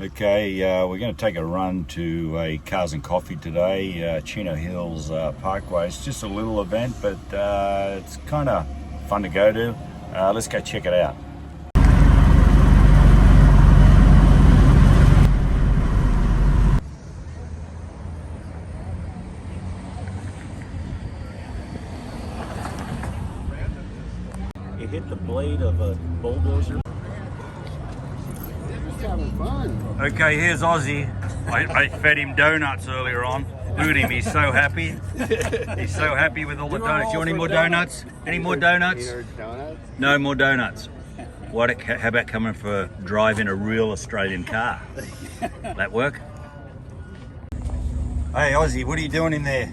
Okay, we're going to take a run to a Cars and Coffee today, Chino Hills Parkway. It's just a little event, but it's kind of fun to go to. Let's go check it out. You hit the blade of a bulldozer. Fun. Okay, here's Ozzy. I fed him donuts earlier on. Look at him, he's so happy. He's so happy with all the donuts. You want any more donuts? Any more donuts? No more donuts. How about coming for a drive in a real Australian car? That work? Hey Ozzy, what are you doing in there?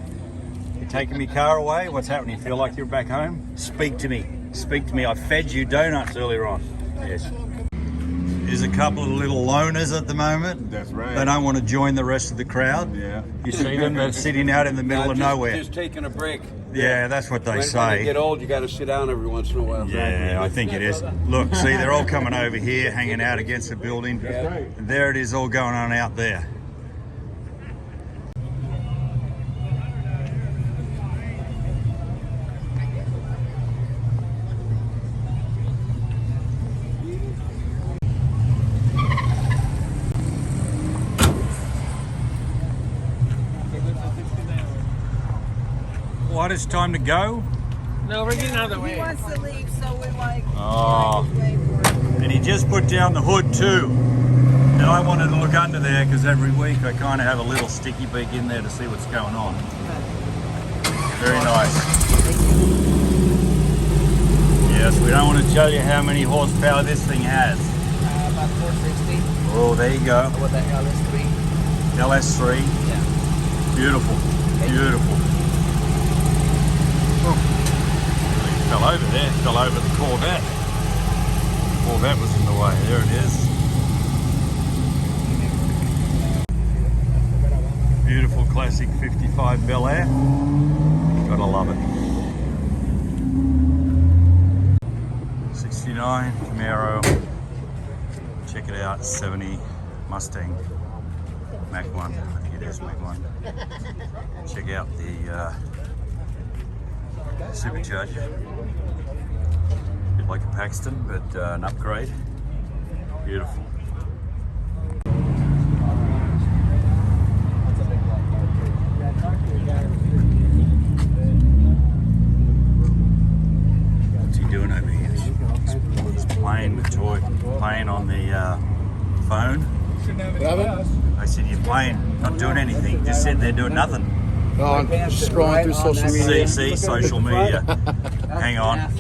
You taking my car away? What's happening? You feel like you're back home? Speak to me. Speak to me. I fed you donuts earlier on. Yes. There's a couple of little loners at the moment. That's right. They don't want to join the rest of the crowd. Yeah. You see them? They're sitting out in the middle of nowhere. Just taking a break. Yeah, that's what they When say. you get old, you got to sit down every once in a while. Yeah, I think it is. Look, see, they're all coming over here, hanging out against the building. That's right. And there it is all going on out there. What, it's time to go? No, we're getting out of the way. He wants to leave, so we like. Oh. Wait for it. And he just put down the hood too. And I wanted to look under there because every week I kind of have a little sticky beak in there to see what's going on. Very nice. Yes, we don't want to tell you how many horsepower this thing has. About 460. Oh, there you go. With that LS3. LS3. Yeah. Beautiful. Beautiful. Oh, really fell over there. Fell over the Corvette. Corvette was in the way. There it is. Beautiful classic 55 Bel Air. Gotta love it. 69 Camaro. Check it out. 70 Mustang Mach 1. I think it is Mach 1. Check out the supercharger. A bit like a Paxton, but an upgrade. Beautiful. What's he doing over here? He's playing with playing on the phone. I said, you're playing, not doing anything, just sitting there doing nothing. Oh, I'm scrolling through social media. See, social media. Hang on.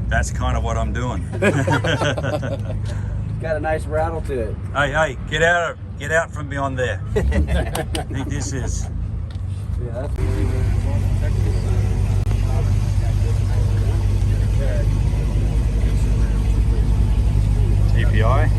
That's kind of what I'm doing. Got a nice rattle to it. Hey, get out from beyond there. I think this is. Yeah, TPI.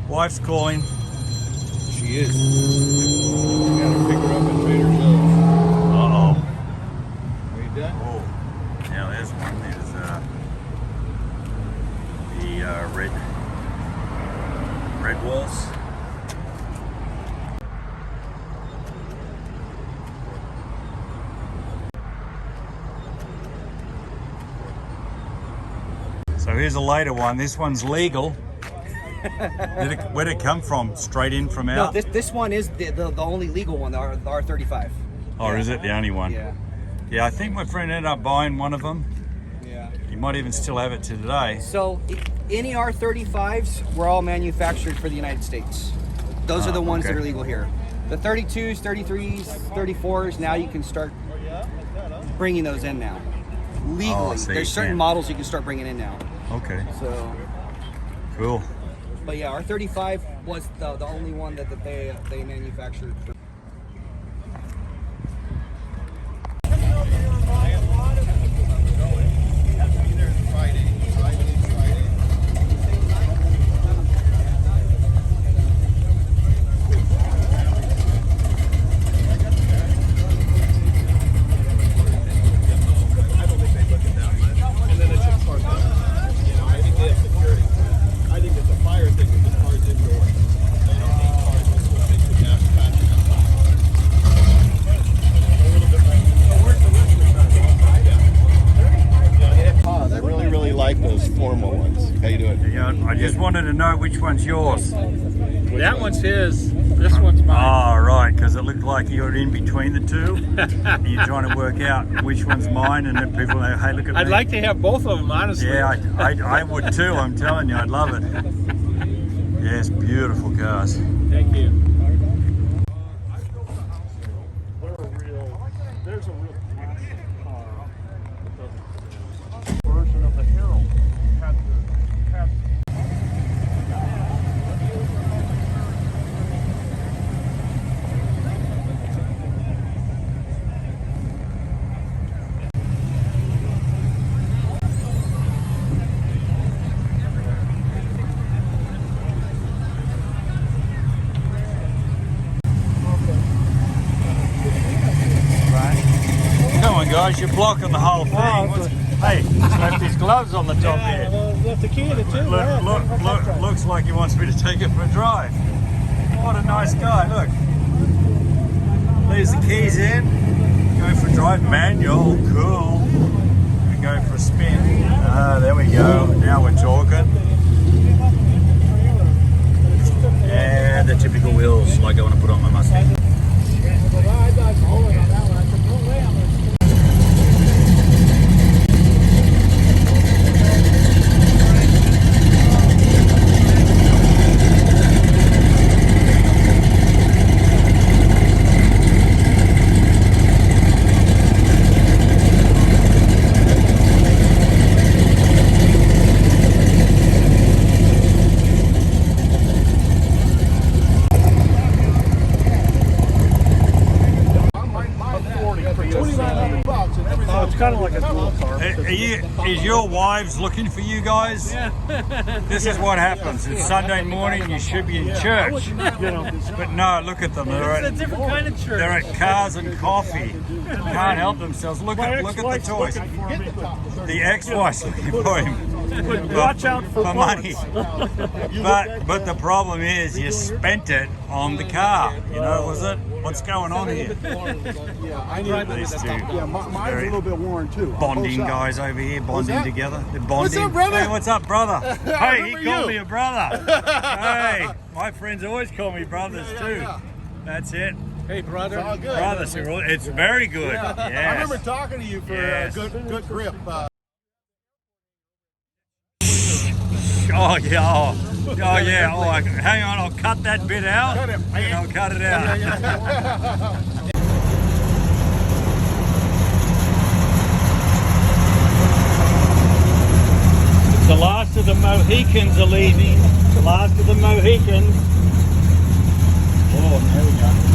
Wife's calling. She is. You gotta pick her up at Trader Joe's. Uh-oh. Are you done? Oh, now there's one. There's the red walls. So here's a later one. This one's legal. Where'd it come from? Straight in from out? No, this one is the only legal one, the R35. Or is it the only one? Yeah. Yeah, I think my friend ended up buying one of them. Yeah. He might even still have it to today. So any R35s were all manufactured for the United States. Those are the ones that are legal here. The 32s, 33s, 34s, now you can start bringing those in now. Legally. So There's certain models you can start bringing in now. Okay. So Cool. But yeah, our 35 was the only one that they manufactured. I just wanted to know which one's yours. That one's his. This one's mine. Oh, right, because it looked like you're in between the two. You're trying to work out which one's mine, and then people know, hey, look at me. I'd like to have both of them, honestly. Yeah, I would too. I'm telling you, I'd love it. Yes, beautiful cars. Thank you. There's a real car. Version of the Herald had Come on, guys, you're blocking the whole thing. Hey, he's left his gloves on the top here. left the key in it too. Looks like he wants me to take it for a drive. What a nice guy, look. Leaves the keys in, go for a drive, manual, cool. We go for a spin. Ah, there we go, now we're talking. Yeah, the typical wheels like I want to put on my Mustang. It's kind of like a dual car. Is your wives looking for you guys? This is what happens. It's Sunday morning, you should be in church. But no, look at them. It's a different kind of church. They're at cars and coffee. Can't help themselves. Look at the toys. The ex-wife's looking for him. Watch out for money. But the problem is you spent it on the car. You know, was it? What's going on here? These two. Yeah, mine's a little bit worn too. Bonding guys over here, bonding together. They're bonding. What's up, brother? Hey, what's up, brother? Hey, he called you. me a brother. Hey, my friends always call me brothers too. That's it. Hey, brother. It's all good. Brothers, it's very good. Yeah. Yes. I remember talking to you for Yes. good grip. Oh yeah. Oh yeah. Oh, hang on. I'll cut that bit out. Cut it. And I'll cut it out. The last of the Mohicans are leaving. The last of the Mohicans. Oh, there we go.